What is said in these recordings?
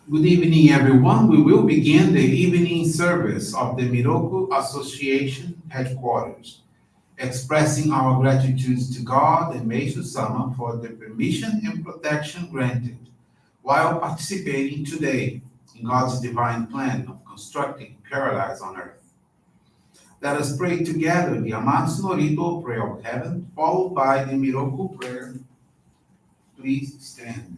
Good evening, everyone. We will begin the evening service of the Miroku Association headquarters, expressing our gratitude to God and Meishu-sama for the permission and protection granted while participating today in God's divine plan of constructing paradise on earth. Let us pray together the Amatsu-Norito Prayer of Heaven, followed by the Miroku Prayer. Please stand.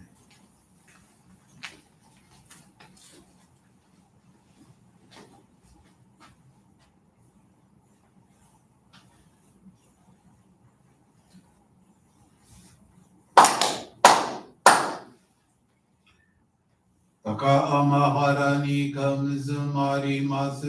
高天原にかむずまります。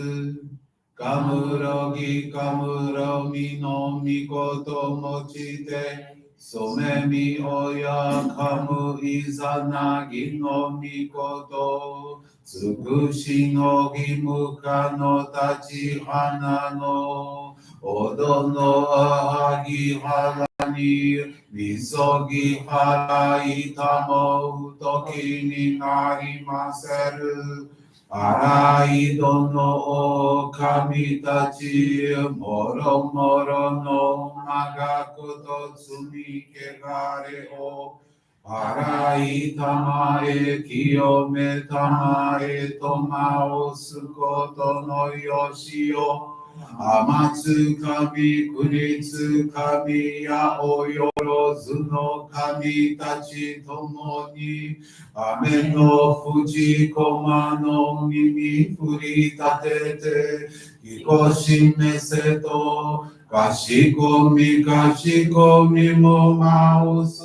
かむろぎかむろみのみこともちて、そめみおやかむいざなぎのみこと、つくしのぎむかの立ち花の、おどのあはぎはらに、みそぎ払いたもうときになりませる。あらいどの神たち、もろもろのまがくと罪けがれを、あらいたまえ清めたまえとまおすことのよしを、天津神、国津神やおよろずの神たちともに、雨の藤駒の耳振り立てて、ひこしめせと、かしこみかしこみもまおす。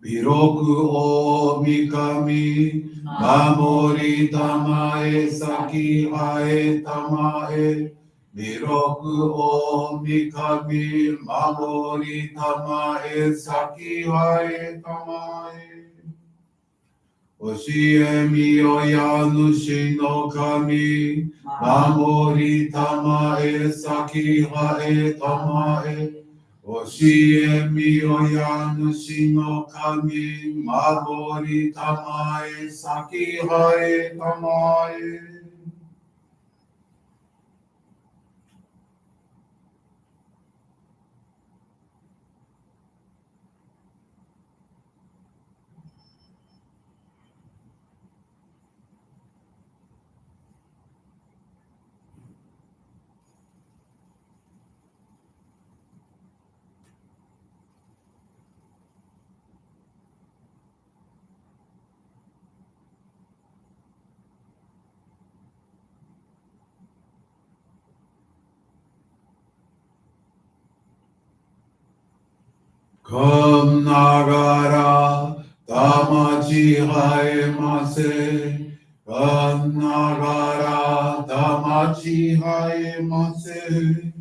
弥勒大神、守りたまえ、先はえたまえ。弥勒大神、守りたまえ、先はえたまえ。教えみよや主の神、守りたまえ、先はえたまえ。教えみよや主の神、守りたまえ、先はえたまえ。こんながらたまちはえませ。こんながらたまちはえませ。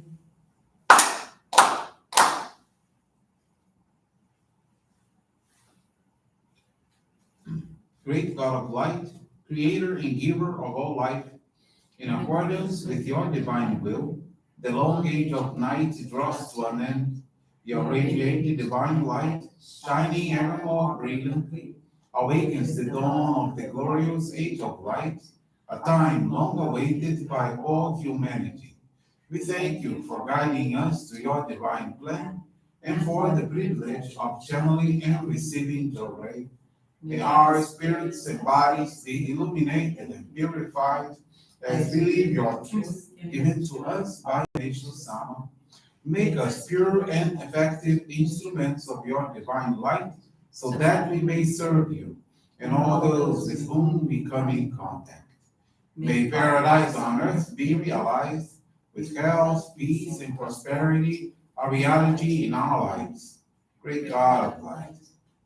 Great God of light, creator and giver of all life, in accordance with your divine will, the long age of night draws to an end. Your radiating divine light, shining ever more brilliantly, awakens the dawn of the glorious age of light, a time long awaited by all humanity. We thank you for guiding us to your divine plan and for the privilege of channeling and receiving Johrei. May our spirits and bodies be illuminated and purified as we live your truth given to us by Meishu-sama. Make us pure and effective instruments of your divine light so that we may serve you and all those with whom we come in contact. May paradise on earth be realized with health, peace, and prosperity, a reality in our lives. Great God of light,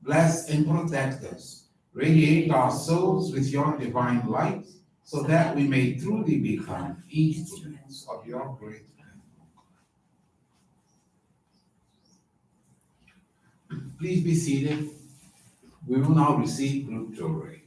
bless and protect us. Radiate our souls with your divine light so that we may truly become instruments of your great plan. Please be seated. We will now receive group Johrei.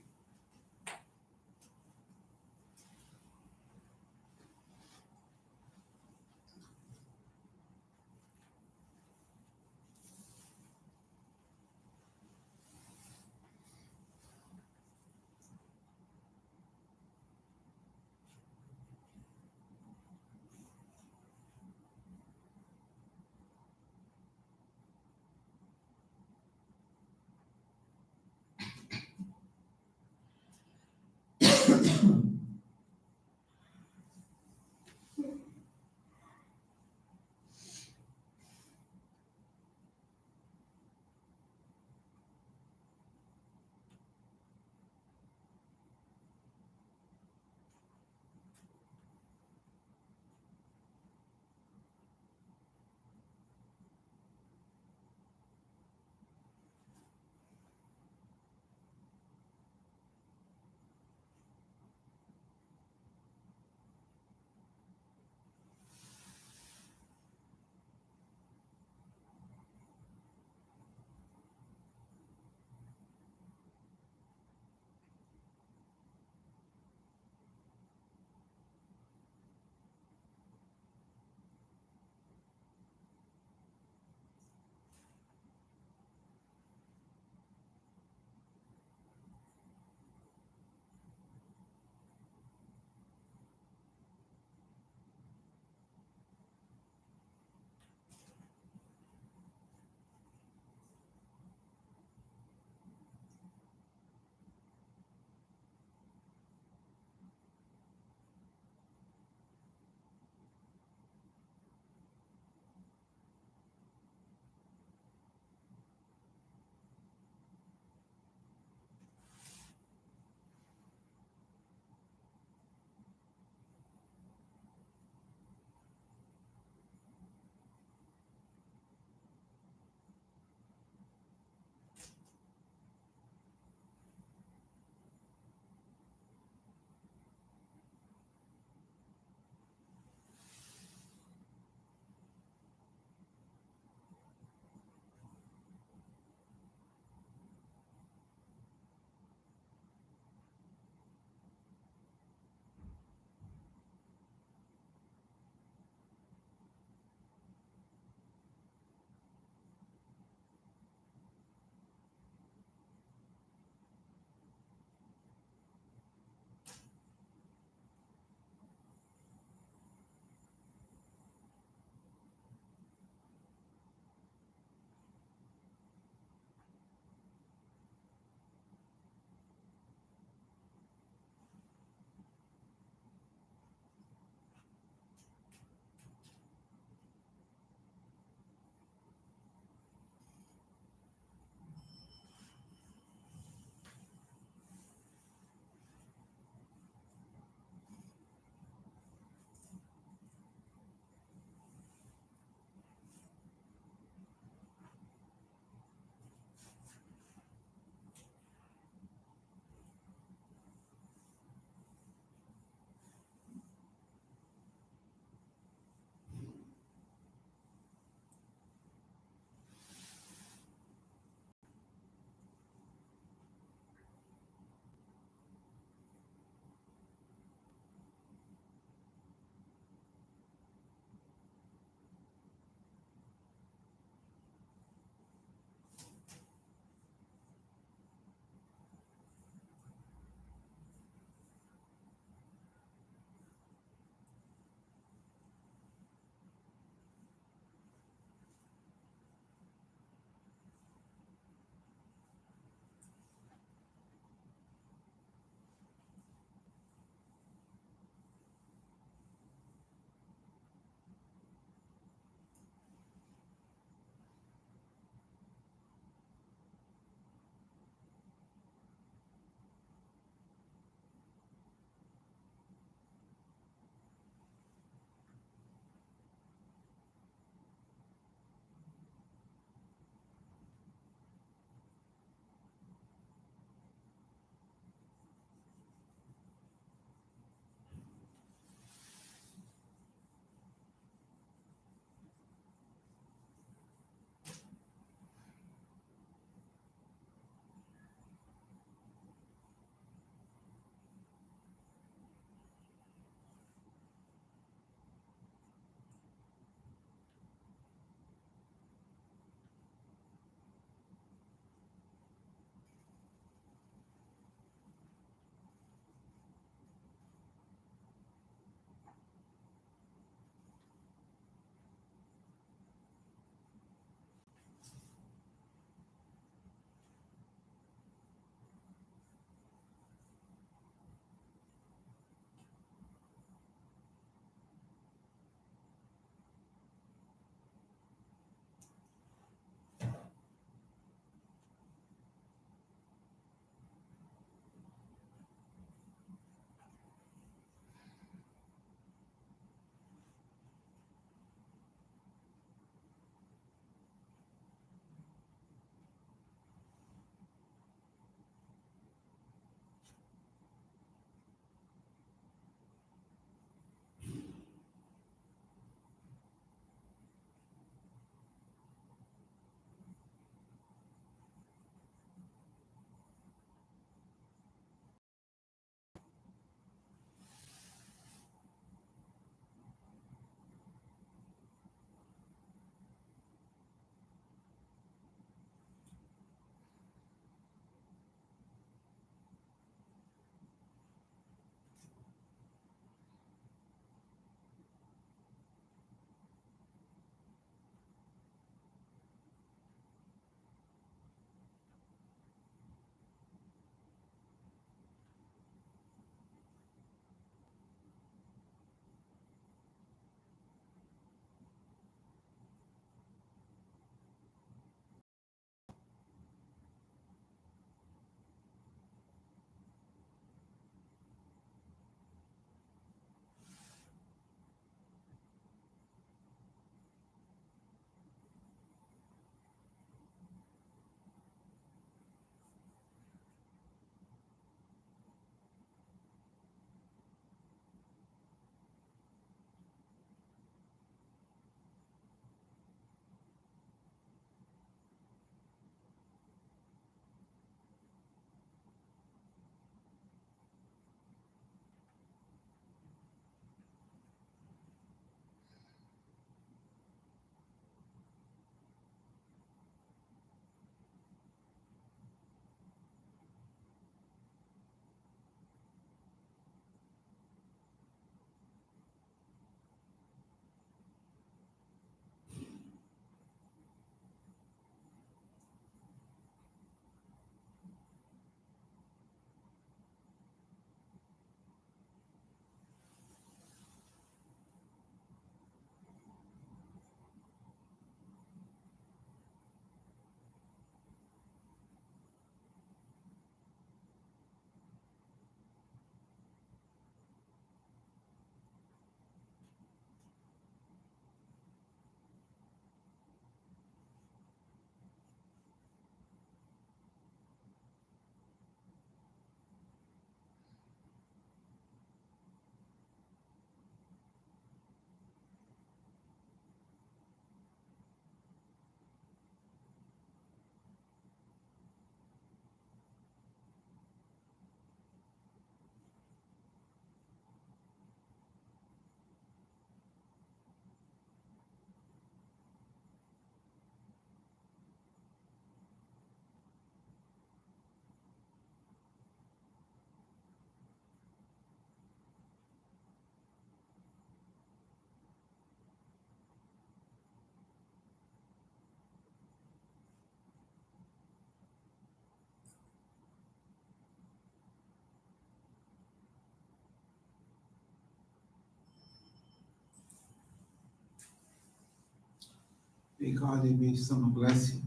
May God and Meishu-sama bless you.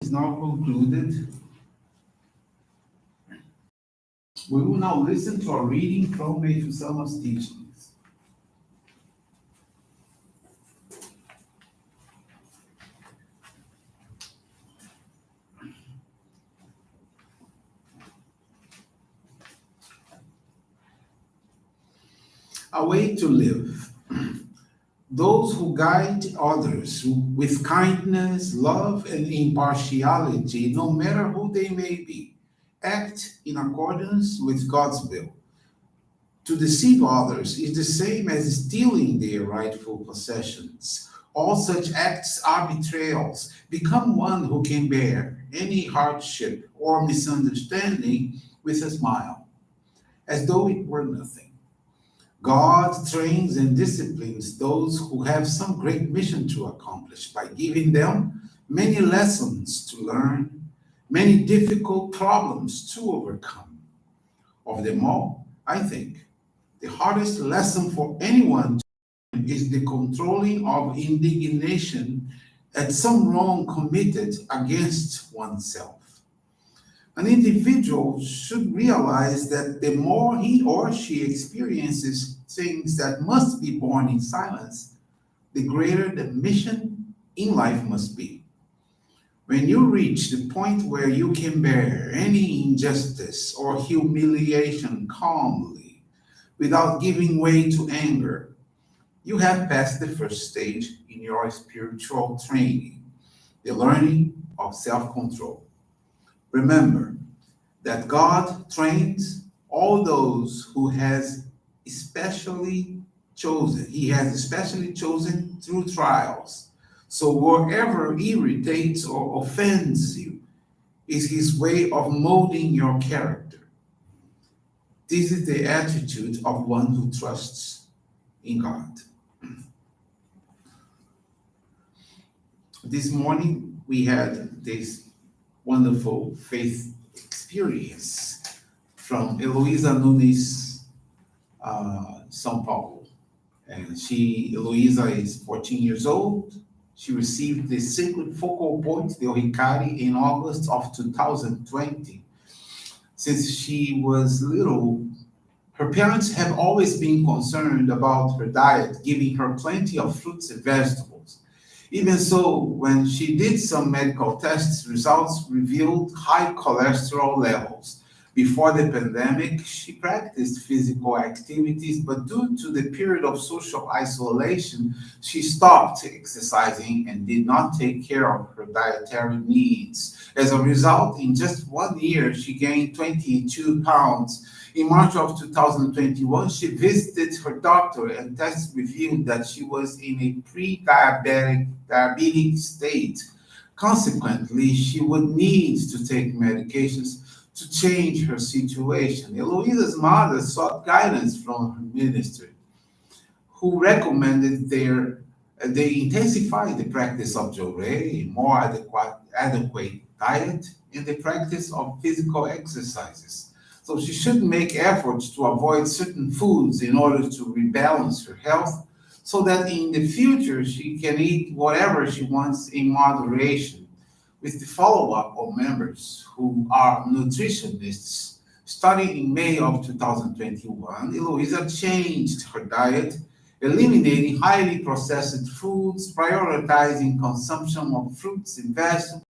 Is now concluded. We will now listen to a reading from Meishu-sama's teachings. A way to live. Those who guide others with kindness, love, and impartiality, no matter who they may be, act in accordance with God's will. To deceive others is the same as stealing their rightful possessions. All such acts are betrayals. Become one who can bear any hardship or misunderstanding with a smile, as though it were nothing. God trains and disciplines those who have some great mission to accomplish by giving them many lessons to learn, many difficult problems to overcome. Of them all, I think the hardest lesson for anyone is the controlling of indignation at some wrong committed against oneself. An individual should realize that the more he or she experiences things that must be borne in silence, the greater the mission in life must be. When you reach the point where you can bear any injustice or humiliation calmly, without giving way to anger, you have passed the first stage in your spiritual training, the learning of self control. Remember that God trains all those who has especially chosen. He has especially chosen through trials. So whatever irritates or offends you is his way of molding your character. This is the attitude of one who trusts in God. This morning we had this wonderful faith experience from Heloísa Nunes, São Paulo. And Heloísa is 14 years old. She received the sacred focal point, the Ohikari, in August of 2020. Since she was little, her parents have always been concerned about her diet, giving her plenty of fruits and vegetables. Even so, when she did some medical tests, results revealed high cholesterol levels. Before the pandemic, she practiced physical activities, but due to the period of social isolation, she stopped exercising and did not take care of her dietary needs. As a result, in just 1 year, she gained 22 pounds. In March of 2021, she visited her doctor and tests revealed that she was in a diabetic state. Consequently, she would need to take medications to change her situation. Heloísa's mother sought guidance from her minister, who recommended they intensify the practice of Johrei, a more adequate diet, and the practice of physical exercises. So she should make efforts to avoid certain foods in order to rebalance her health so that in the future she can eat whatever she wants in moderation. With the follow-up of members who are nutritionists, starting in May of 2021, Heloísa changed her diet, eliminating highly processed foods, prioritizing consumption of fruits and vegetables.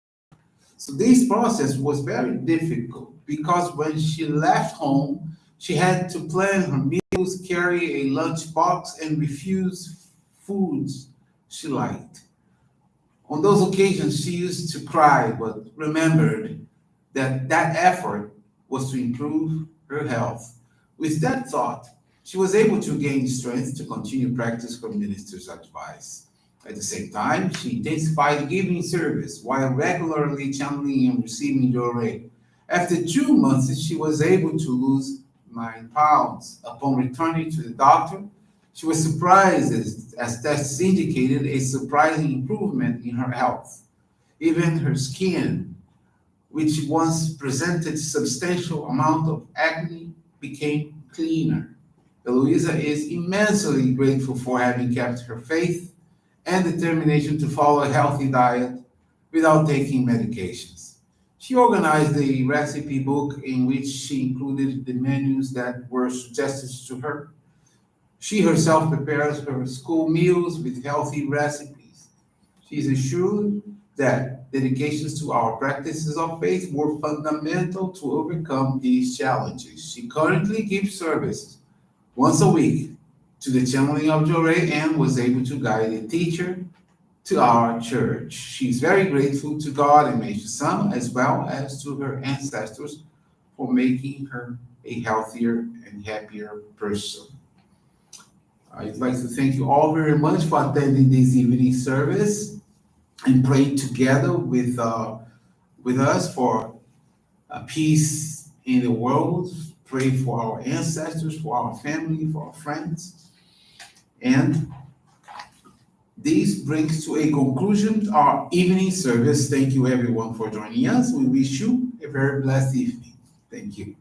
So this process was very difficult because when she left home, she had to plan her meals, carry a lunchbox, and refuse foods she liked. On those occasions, she used to cry, but remembered that that effort was to improve her health. With that thought, she was able to gain strength to continue practice her minister's advice. At the same time, she intensified giving service while regularly channeling and receiving Johrei. After 2 months, she was able to lose 9 pounds. Upon returning to the doctor, she was surprised as tests indicated a surprising improvement in her health. Even her skin, which once presented substantial amount of acne, became cleaner. Heloísa is immensely grateful for having kept her faith and determination to follow a healthy diet without taking medications. She organized a recipe book in which she included the menus that were suggested to her. She herself prepares her school meals with healthy recipes. She is assured that dedications to our practices of faith were fundamental to overcome these challenges. She currently gives service once a week to the channeling of Johrei and was able to guide a teacher to our church. She's very grateful to God and Meishu-sama as well as to her ancestors for making her a healthier and happier person. I'd like to thank you all very much for attending this evening service and pray together with us for peace in the world. Pray for our ancestors, for our family, for our friends. And this brings to a conclusion our evening service. Thank you everyone for joining us. We wish you a very blessed evening. Thank you.